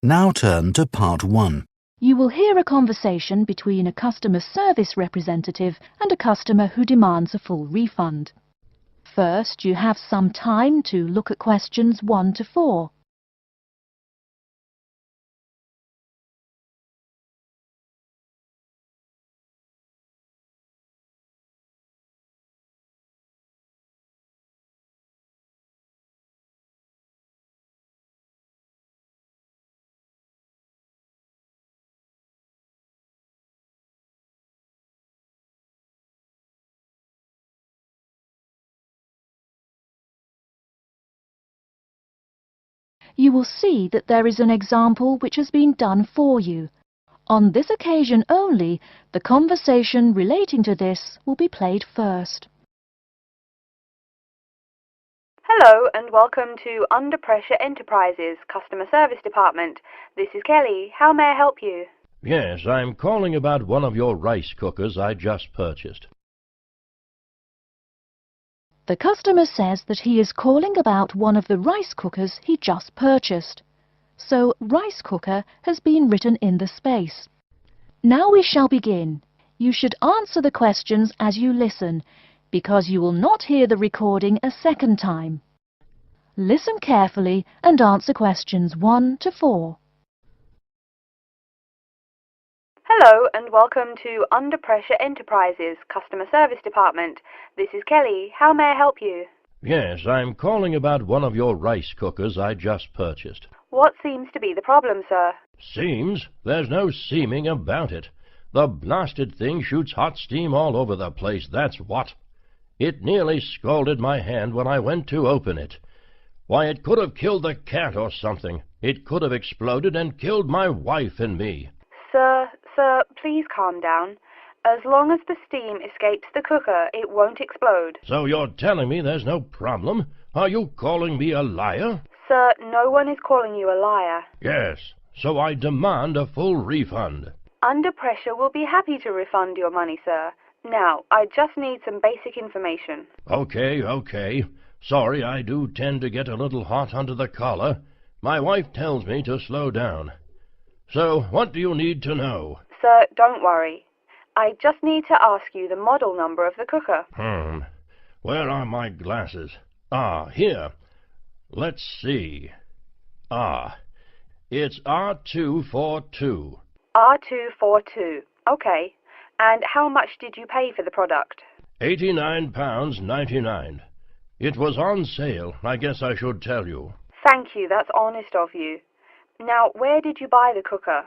Now turn to Part 1. You will hear a conversation between a customer service representative and a customer who demands a full refund. First, you have some time to look at questions 1 to 4. You will see that there is an example which has been done for you. On this occasion only, the conversation relating to this will be played first. Hello and welcome to Under Pressure Enterprises Customer Service Department. This is Kelly. How may I help you? Yes, I'm calling about one of your rice cookers I just purchased. The customer says that he is calling about one of the rice cookers he just purchased. So, rice cooker has been written in the space. Now we shall begin. You should answer the questions as you listen, because you will not hear the recording a second time. Listen carefully and answer questions 1 to 4. Hello and welcome to Under Pressure Enterprises Customer Service Department. This is Kelly. How may I help you? Yes, I'm calling about one of your rice cookers I just purchased. What seems to be the problem, sir? Seems? There's no seeming about it. The blasted thing shoots hot steam all over the place, that's what. It nearly scalded my hand when I went to open it. Why, it could have killed the cat or something. It could have exploded and killed my wife and me. Sir, please calm down. As long as the steam escapes the cooker, it won't explode. So you're telling me there's no problem? Are you calling me a liar? Sir, no one is calling you a liar. Yes, so I demand a full refund. Under Pressure will be happy to refund your money, sir. Now, I just need some basic information. Okay. Sorry, I do tend to get a little hot under the collar. My wife tells me to slow down. So, what do you need to know? Sir, don't worry. I just need to ask you the model number of the cooker. Where are my glasses? Here. Let's see. It's R242. R242. Okay. And how much did you pay for the product? £89.99. It was on sale, I guess I should tell you. Thank you, that's honest of you. Now, where did you buy the cooker?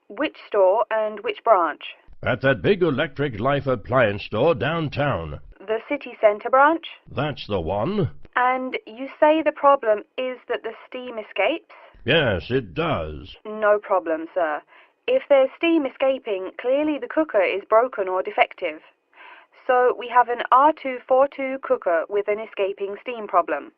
Which store and which branch? At that big Electric Life appliance store downtown. The city centre branch? That's the one. And you say the problem is that the steam escapes? Yes, it does. No problem, sir. If there's steam escaping, clearly the cooker is broken or defective. So we have an R242 cooker with an escaping steam problem.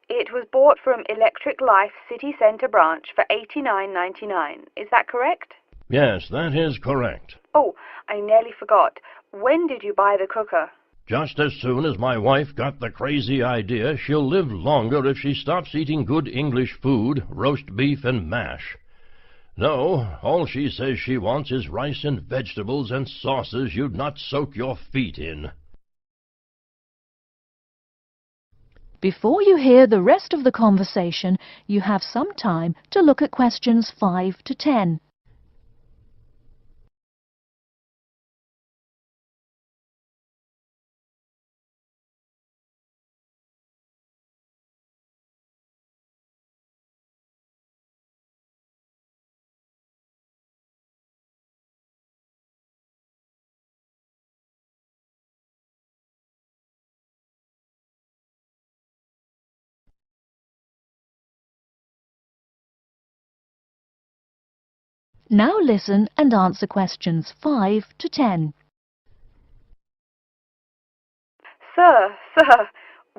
It was bought from Electric Life City Centre branch for $89.99. Is that correct? Yes, that is correct. Oh, I nearly forgot. When did you buy the cooker? Just as soon as my wife got the crazy idea she'll live longer if she stops eating good English food, roast beef and mash. No, all she says she wants is rice and vegetables and sauces you'd not soak your feet in. Before you hear the rest of the conversation, you have some time to look at questions 5 to 10. Now listen and answer questions 5 to 10. Sir,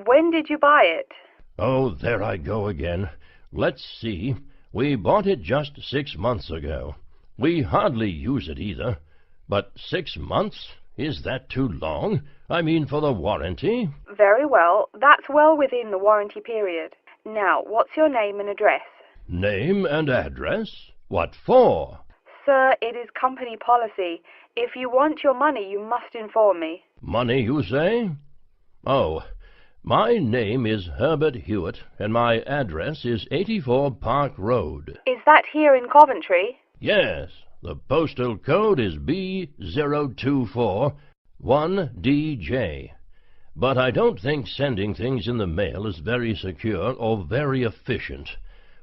when did you buy it? Oh, there I go again. Let's see. We bought it just 6 months ago. We hardly use it either. But 6 months? Is that too long? I mean, for the warranty? Very well. That's well within the warranty period. Now, what's your name and address? Name and address? What for? Sir, it is company policy. If you want your money, you must inform me. Money, you say? Oh, my name is Herbert Hewitt, and my address is 84 Park Road. Is that here in Coventry? Yes, the postal code is B0241DJ. But I don't think sending things in the mail is very secure or very efficient.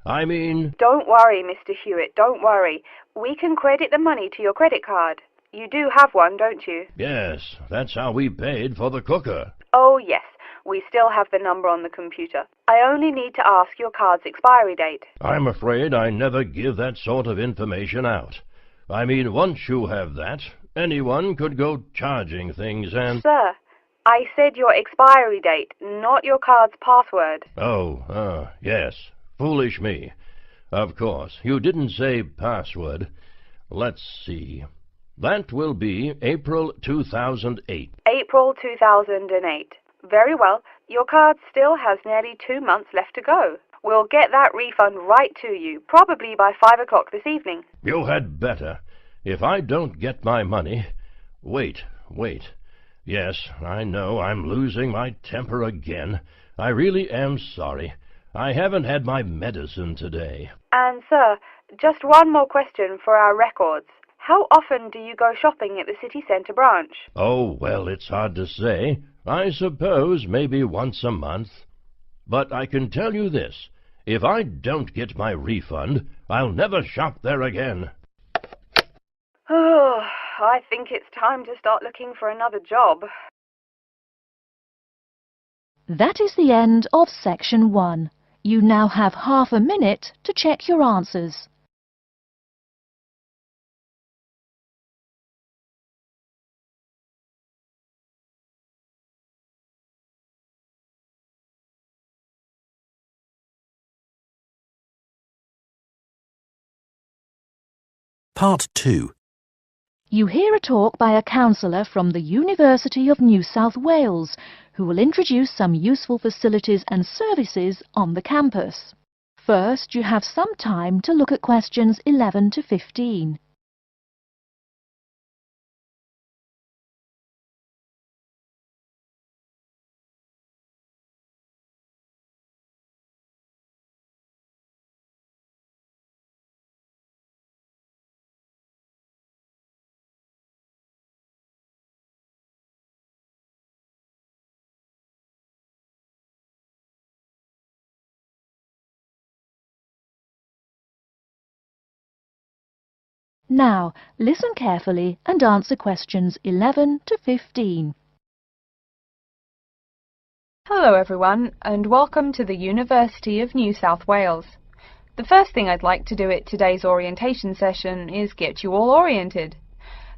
I mean... Don't worry, Mr. Hewitt, don't worry. We can credit the money to your credit card. You do have one, don't you? Yes, that's how we paid for the cooker. Oh, yes. We still have the number on the computer. I only need to ask your card's expiry date. I'm afraid I never give that sort of information out. I mean, once you have that, anyone could go charging things and... Sir, I said your expiry date, not your card's password. Oh, yes. Foolish me. Of course, you didn't say password. Let's see. That will be April 2008. April 2008. Very well. Your card still has nearly 2 months left to go. We'll get that refund right to you, probably by 5 o'clock this evening. You had better. If I don't get my money... Wait. Yes, I know I'm losing my temper again. I really am sorry. I haven't had my medicine today. And, sir, just one more question for our records. How often do you go shopping at the city centre branch? Oh, well, it's hard to say. I suppose maybe once a month. But I can tell you this. If I don't get my refund, I'll never shop there again. Oh, I think it's time to start looking for another job. That is the end of section 1. You now have half a minute to check your answers. Part 2. You hear a talk by a counsellor from the University of New South Wales, who will introduce some useful facilities and services on the campus. First, you have some time to look at questions 11 to 15. Now, listen carefully and answer questions 11 to 15. Hello everyone, and welcome to the University of New South Wales. The first thing I'd like to do at today's orientation session is get you all oriented.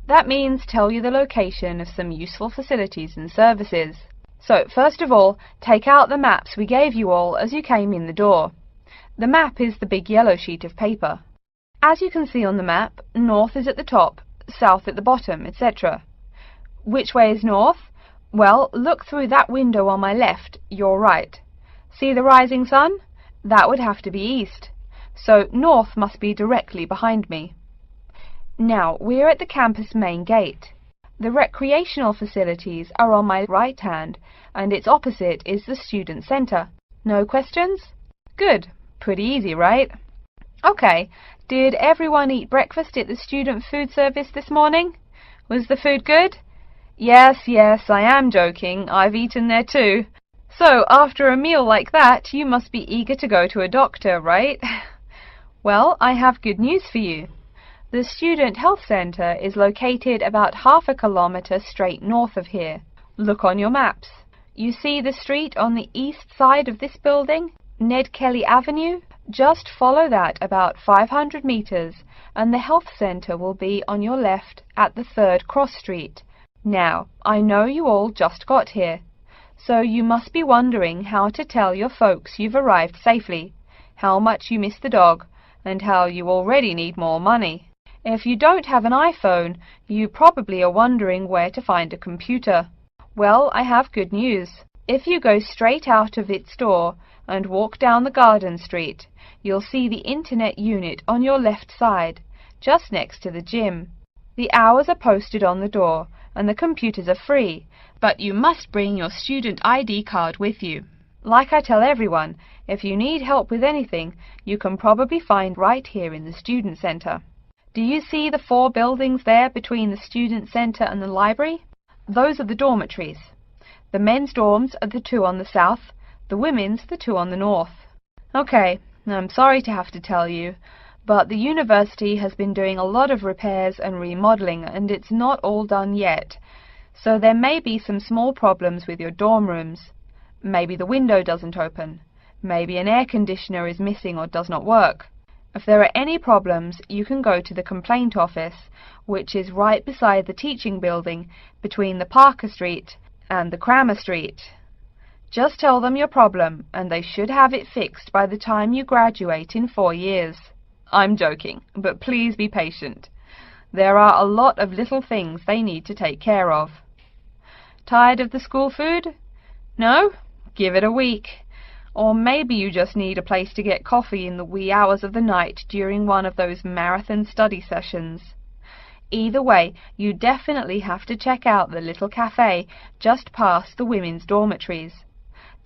That means tell you the location of some useful facilities and services. So, first of all, take out the maps we gave you all as you came in the door. The map is the big yellow sheet of paper. As you can see on the map, north is at the top, south at the bottom, etc. Which way is north? Well, look through that window on my left, your right. See the rising sun? That would have to be east. So north must be directly behind me. Now, we're at the campus main gate. The recreational facilities are on my right hand, and its opposite is the student centre. No questions? Good. Pretty easy, right? Okay. Did everyone eat breakfast at the student food service this morning? Was the food good? Yes, I am joking. I've eaten there too. So, after a meal like that, you must be eager to go to a doctor, right? Well, I have good news for you. The Student Health Centre is located about half a kilometre straight north of here. Look on your maps. You see the street on the east side of this building? Ned Kelly Avenue? Just follow that about 500 metres and the health centre will be on your left at the 3rd cross street. Now, I know you all just got here, so you must be wondering how to tell your folks you've arrived safely, how much you miss the dog, and how you already need more money. If you don't have an iPhone, you probably are wondering where to find a computer. Well, I have good news. If you go straight out of its door and walk down the garden street, you'll see the internet unit on your left side, just next to the gym. The hours are posted on the door, and the computers are free, but you must bring your student ID card with you. Like I tell everyone, if you need help with anything, you can probably find right here in the Student Centre. Do you see the 4 buildings there between the Student Centre and the library? Those are the dormitories. The men's dorms are the 2 on the south, the women's the 2 on the north. Okay, I'm sorry to have to tell you, but the university has been doing a lot of repairs and remodelling, and it's not all done yet. So there may be some small problems with your dorm rooms. Maybe the window doesn't open. Maybe an air conditioner is missing or does not work. If there are any problems, you can go to the complaint office, which is right beside the teaching building between the Parker Street and the Cramer Street. Just tell them your problem, and they should have it fixed by the time you graduate in 4 years. I'm joking, but please be patient. There are a lot of little things they need to take care of. Tired of the school food? No? Give it a week. Or maybe you just need a place to get coffee in the wee hours of the night during one of those marathon study sessions. Either way, you definitely have to check out the little cafe just past the women's dormitories.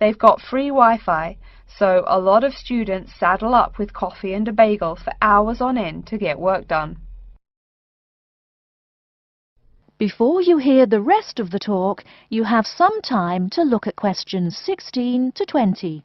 They've got free Wi-Fi, so a lot of students saddle up with coffee and a bagel for hours on end to get work done. Before you hear the rest of the talk, you have some time to look at questions 16 to 20.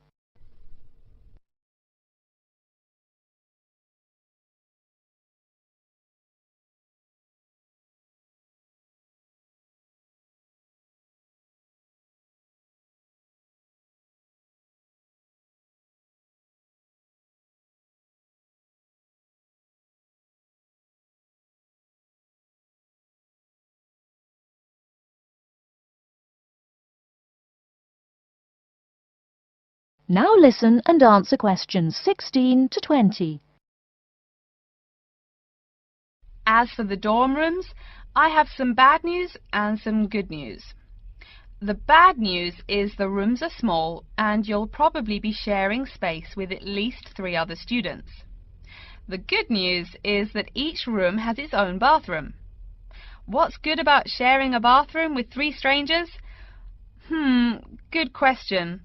Now listen and answer questions 16 to 20. As for the dorm rooms, I have some bad news and some good news. The bad news is the rooms are small and you'll probably be sharing space with at least 3 other students. The good news is that each room has its own bathroom. What's good about sharing a bathroom with 3 strangers? Good question.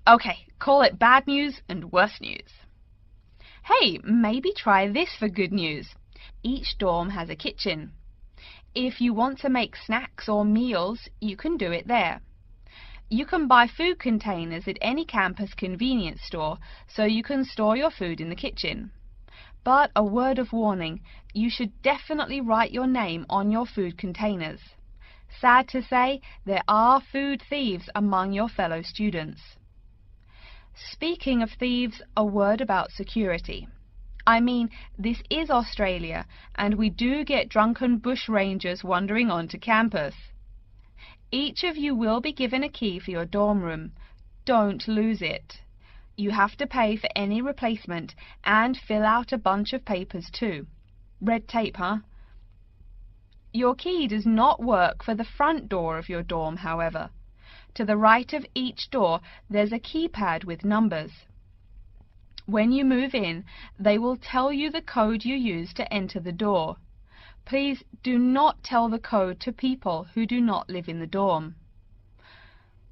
Okay, call it bad news and worse news. Hey, maybe try this for good news. Each dorm has a kitchen. If you want to make snacks or meals, you can do it there. You can buy food containers at any campus convenience store, so you can store your food in the kitchen. But a word of warning, you should definitely write your name on your food containers. Sad to say, there are food thieves among your fellow students. Speaking of thieves, a word about security. I mean, this is Australia, and we do get drunken bush rangers wandering onto campus. Each of you will be given a key for your dorm room. Don't lose it. You have to pay for any replacement and fill out a bunch of papers too. Red tape, huh? Your key does not work for the front door of your dorm, however. To the right of each door, there's a keypad with numbers. When you move in, they will tell you the code you use to enter the door. Please do not tell the code to people who do not live in the dorm.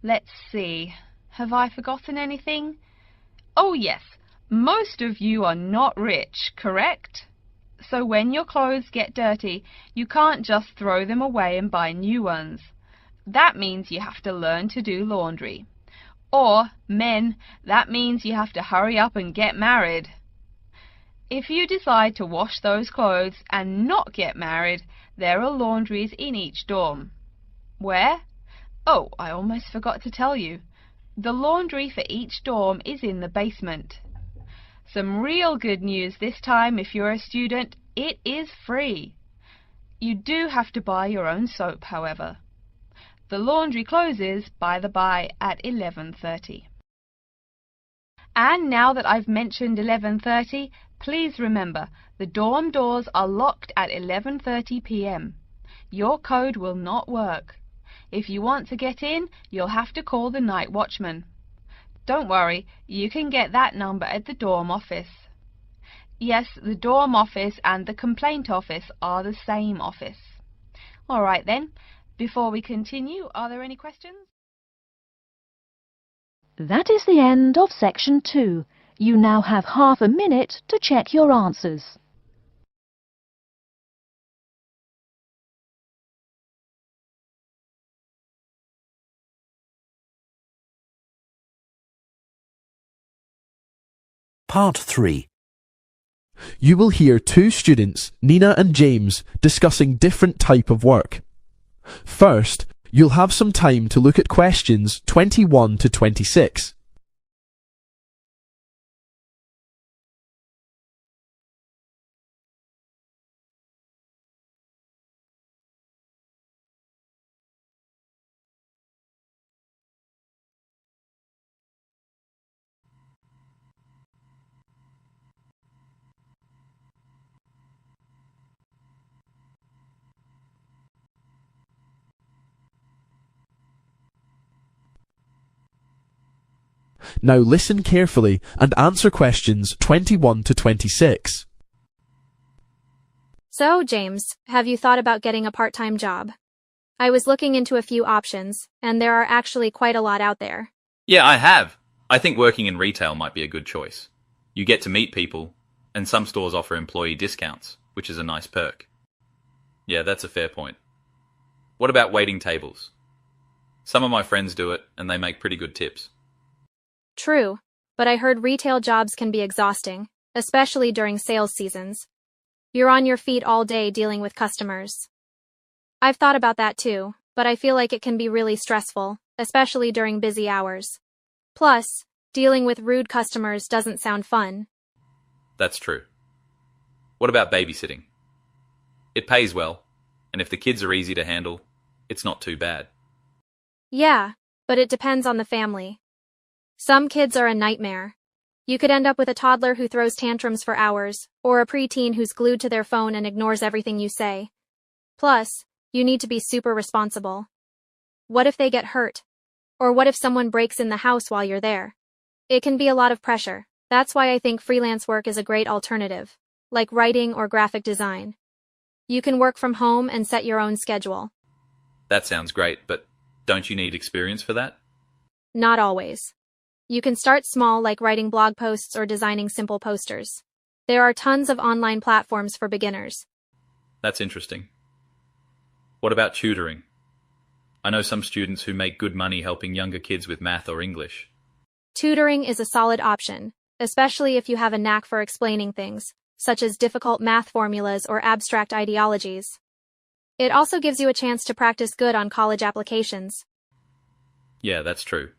Let's see. Have I forgotten anything? Oh yes, most of you are not rich, correct? So when your clothes get dirty, you can't just throw them away and buy new ones. That means you have to learn to do laundry. Or, men, that means you have to hurry up and get married. If you decide to wash those clothes and not get married, there are laundries in each dorm. Where? Oh, I almost forgot to tell you. The laundry for each dorm is in the basement. Some real good news this time if you're a student, it is free. You do have to buy your own soap, however. The laundry closes, by the by, at 11:30. And now that I've mentioned 11:30, please remember, the dorm doors are locked at 11:30 p.m. Your code will not work. If you want to get in, you'll have to call the night watchman. Don't worry, you can get that number at the dorm office. Yes, the dorm office and the complaint office are the same office. All right then, before we continue, are there any questions? That is the end of section 2. You now have half a minute to check your answers. Part 3. You will hear two students, Nina and James, discussing different type of work. First, you'll have some time to look at questions 21 to 26. Now listen carefully and answer questions 21 to 26. So, James, have you thought about getting a part-time job? I was looking into a few options, and there are actually quite a lot out there. Yeah, I have. I think working in retail might be a good choice. You get to meet people, and some stores offer employee discounts, which is a nice perk. Yeah, that's a fair point. What about waiting tables? Some of my friends do it, and they make pretty good tips. True, but I heard retail jobs can be exhausting, especially during sales seasons. You're on your feet all day dealing with customers. I've thought about that too, but I feel like it can be really stressful, especially during busy hours. Plus, dealing with rude customers doesn't sound fun. That's true. What about babysitting? It pays well, and if the kids are easy to handle, it's not too bad. Yeah, but it depends on the family. Some kids are a nightmare. You could end up with a toddler who throws tantrums for hours, or a preteen who's glued to their phone and ignores everything you say. Plus, you need to be super responsible. What if they get hurt? Or what if someone breaks in the house while you're there? It can be a lot of pressure. That's why I think freelance work is a great alternative, like writing or graphic design. You can work from home and set your own schedule. That sounds great, but don't you need experience for that? Not always. You can start small, like writing blog posts or designing simple posters. There are tons of online platforms for beginners. That's interesting. What about tutoring? I know some students who make good money helping younger kids with math or English. Tutoring is a solid option, especially if you have a knack for explaining things, such as difficult math formulas or abstract ideologies. It also gives you a chance to practice good on college applications. Yeah, that's true.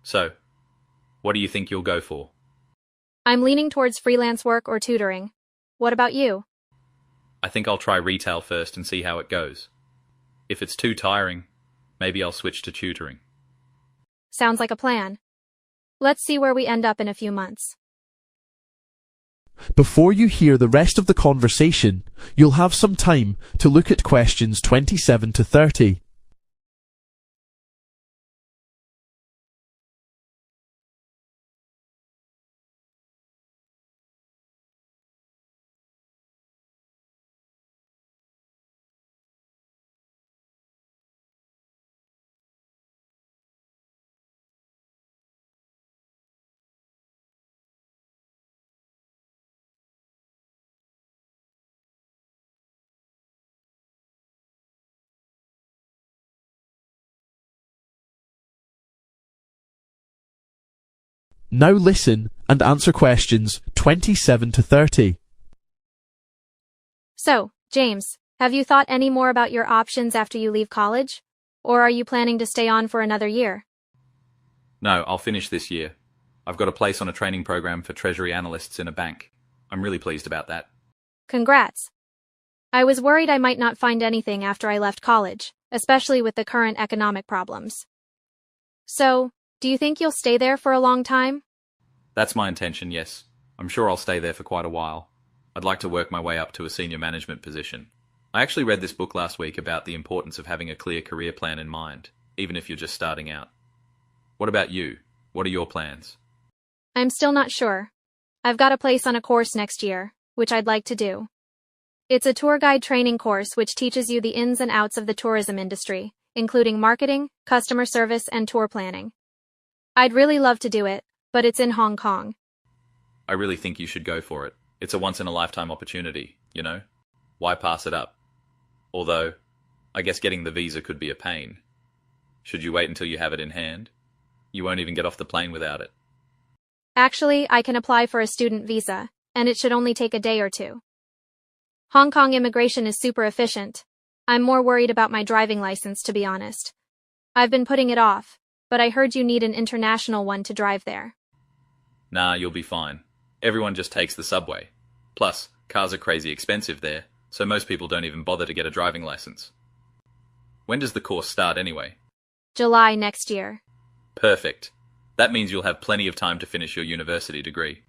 So, what do you think you'll go for? I'm leaning towards freelance work or tutoring. What about you? I think I'll try retail first and see how it goes. If it's too tiring, maybe I'll switch to tutoring. Sounds like a plan. Let's see where we end up in a few months. Before you hear the rest of the conversation, you'll have some time to look at questions 27 to 30. Now listen and answer questions 27 to 30. So, James, have you thought any more about your options after you leave college? Or are you planning to stay on for another year? No, I'll finish this year. I've got a place on a training program for treasury analysts in a bank. I'm really pleased about that. Congrats. I was worried I might not find anything after I left college, especially with the current economic problems. So, do you think you'll stay there for a long time? That's my intention, yes. I'm sure I'll stay there for quite a while. I'd like to work my way up to a senior management position. I actually read this book last week about the importance of having a clear career plan in mind, even if you're just starting out. What about you? What are your plans? I'm still not sure. I've got a place on a course next year, which I'd like to do. It's a tour guide training course which teaches you the ins and outs of the tourism industry, including marketing, customer service, and tour planning. I'd really love to do it, but it's in Hong Kong. I really think you should go for it. It's a once-in-a-lifetime opportunity, you know? Why pass it up? Although, I guess getting the visa could be a pain. Should you wait until you have it in hand? You won't even get off the plane without it. Actually, I can apply for a student visa, and it should only take a day or two. Hong Kong immigration is super efficient. I'm more worried about my driving license, to be honest. I've been putting it off, but I heard you need an international one to drive there. Nah, you'll be fine. Everyone just takes the subway. Plus, cars are crazy expensive there, so most people don't even bother to get a driving license. When does the course start anyway? July next year. Perfect. That means you'll have plenty of time to finish your university degree.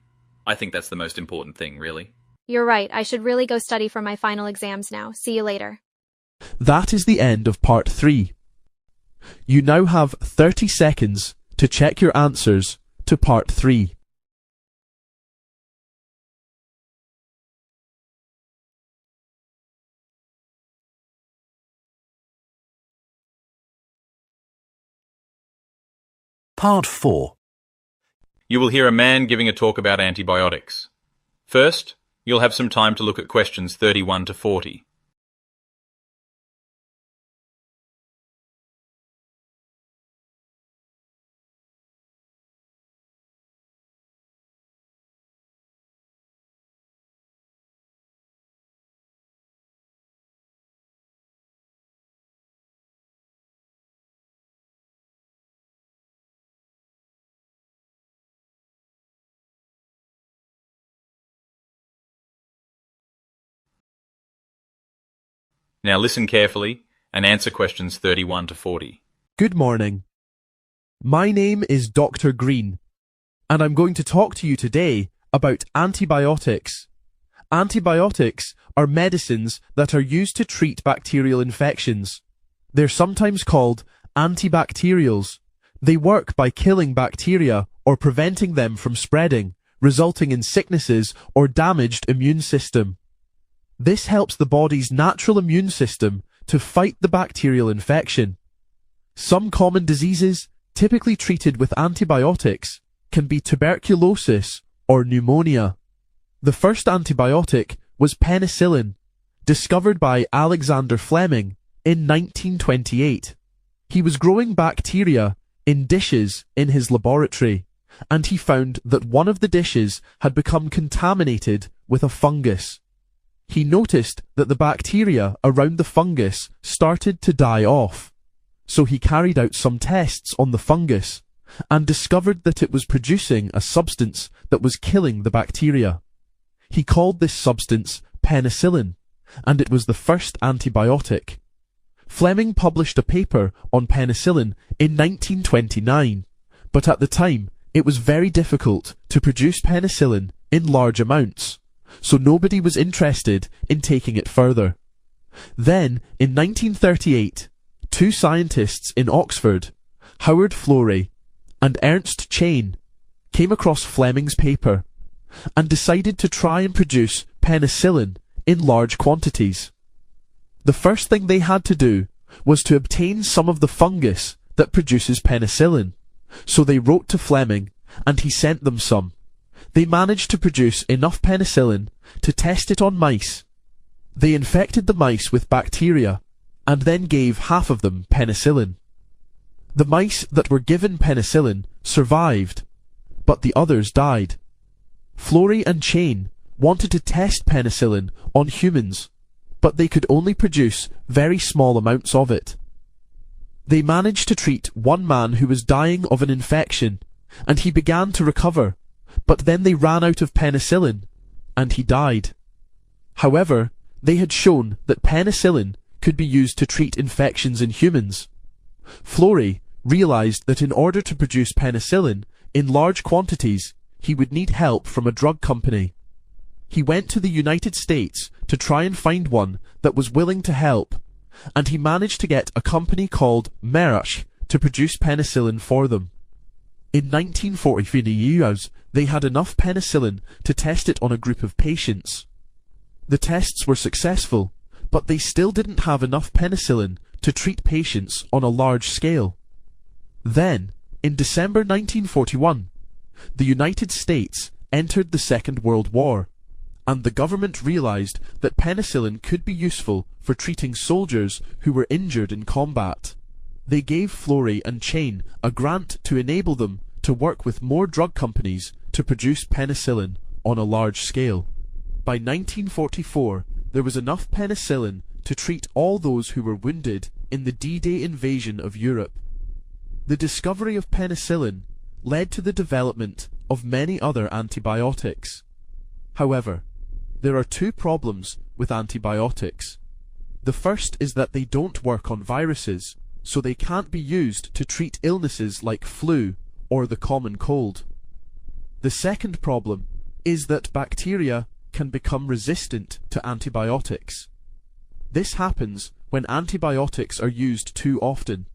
I think that's the most important thing, really. You're right, I should really go study for my final exams now. See you later. That is the end of part 3. You now have 30 seconds to check your answers to part 3. Part 4. You will hear a man giving a talk about antibiotics. First, you'll have some time to look at questions 31 to 40. Now listen carefully and answer questions 31 to 40. Good morning. My name is Dr. Green, and I'm going to talk to you today about antibiotics. Antibiotics are medicines that are used to treat bacterial infections. They're sometimes called antibacterials. They work by killing bacteria or preventing them from spreading, resulting in sicknesses or damaged immune system. This helps the body's natural immune system to fight the bacterial infection. Some common diseases, typically treated with antibiotics, can be tuberculosis or pneumonia. The first antibiotic was penicillin, discovered by Alexander Fleming in 1928. He was growing bacteria in dishes in his laboratory, and he found that one of the dishes had become contaminated with a fungus. He noticed that the bacteria around the fungus started to die off. So he carried out some tests on the fungus and discovered that it was producing a substance that was killing the bacteria. He called this substance penicillin, and it was the first antibiotic. Fleming published a paper on penicillin in 1929, but at the time it was very difficult to produce penicillin in large amounts, so nobody was interested in taking it further. Then, in 1938, two scientists in Oxford, Howard Florey and Ernst Chain, came across Fleming's paper and decided to try and produce penicillin in large quantities. The first thing they had to do was to obtain some of the fungus that produces penicillin, so they wrote to Fleming and he sent them some. They managed to produce enough penicillin to test it on mice. They infected the mice with bacteria and then gave half of them penicillin. The mice that were given penicillin survived, but the others died. Florey and Chain wanted to test penicillin on humans, but they could only produce very small amounts of it. They managed to treat one man who was dying of an infection, and he began to recover, but then they ran out of penicillin, and he died. However, they had shown that penicillin could be used to treat infections in humans. Florey realized that in order to produce penicillin in large quantities, he would need help from a drug company. He went to the United States to try and find one that was willing to help, and he managed to get a company called Merck to produce penicillin for them. In 1944, they had enough penicillin to test it on a group of patients. The tests were successful, but they still didn't have enough penicillin to treat patients on a large scale. Then, in December 1941, the United States entered the Second World War, and the government realized that penicillin could be useful for treating soldiers who were injured in combat. They gave Florey and Chain a grant to enable them to work with more drug companies to produce penicillin on a large scale. By 1944, there was enough penicillin to treat all those who were wounded in the D-Day invasion of Europe. The discovery of penicillin led to the development of many other antibiotics. However, there are two problems with antibiotics. The first is that they don't work on viruses, so they can't be used to treat illnesses like flu or the common cold. The second problem is that bacteria can become resistant to antibiotics. This happens when antibiotics are used too often,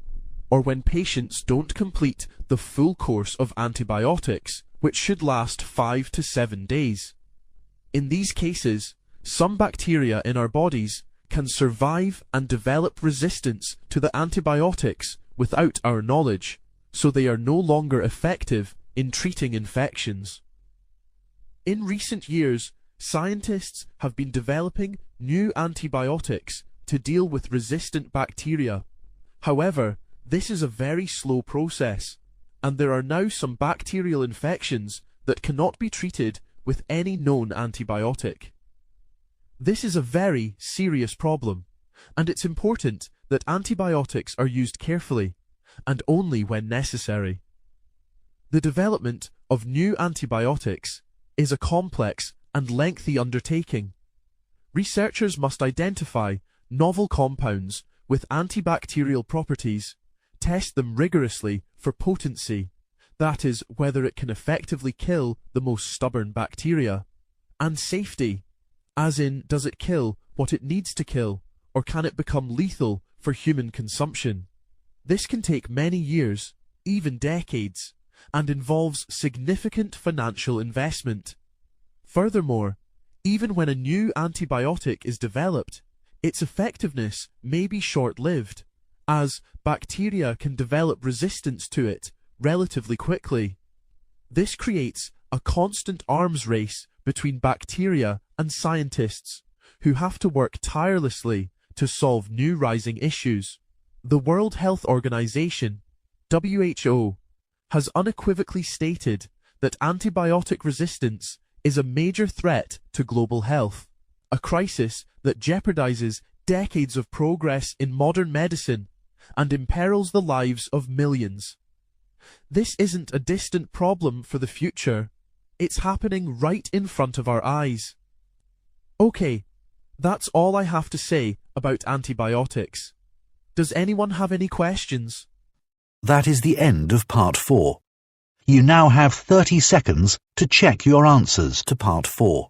or when patients don't complete the full course of antibiotics, which should last 5 to 7 days. In these cases, some bacteria in our bodies can survive and develop resistance to the antibiotics without our knowledge, so they are no longer effective in treating infections. In recent years, scientists have been developing new antibiotics to deal with resistant bacteria. However, this is a very slow process, and there are now some bacterial infections that cannot be treated with any known antibiotic. This is a very serious problem, and it's important that antibiotics are used carefully and only when necessary. The development of new antibiotics is a complex and lengthy undertaking. Researchers must identify novel compounds with antibacterial properties, test them rigorously for potency, that is, whether it can effectively kill the most stubborn bacteria, and safety, as in, does it kill what it needs to kill, or can it become lethal for human consumption? This can take many years, even decades, and involves significant financial investment. Furthermore, even when a new antibiotic is developed, its effectiveness may be short-lived, as bacteria can develop resistance to it relatively quickly. This creates a constant arms race between bacteria and scientists, who have to work tirelessly to solve new rising issues. The World Health Organization, WHO, has unequivocally stated that antibiotic resistance is a major threat to global health, a crisis that jeopardizes decades of progress in modern medicine and imperils the lives of millions. This isn't a distant problem for the future, it's happening right in front of our eyes. Okay, that's all I have to say about antibiotics. Does anyone have any questions? That is the end of Part 4. You now have 30 seconds to check your answers to Part 4.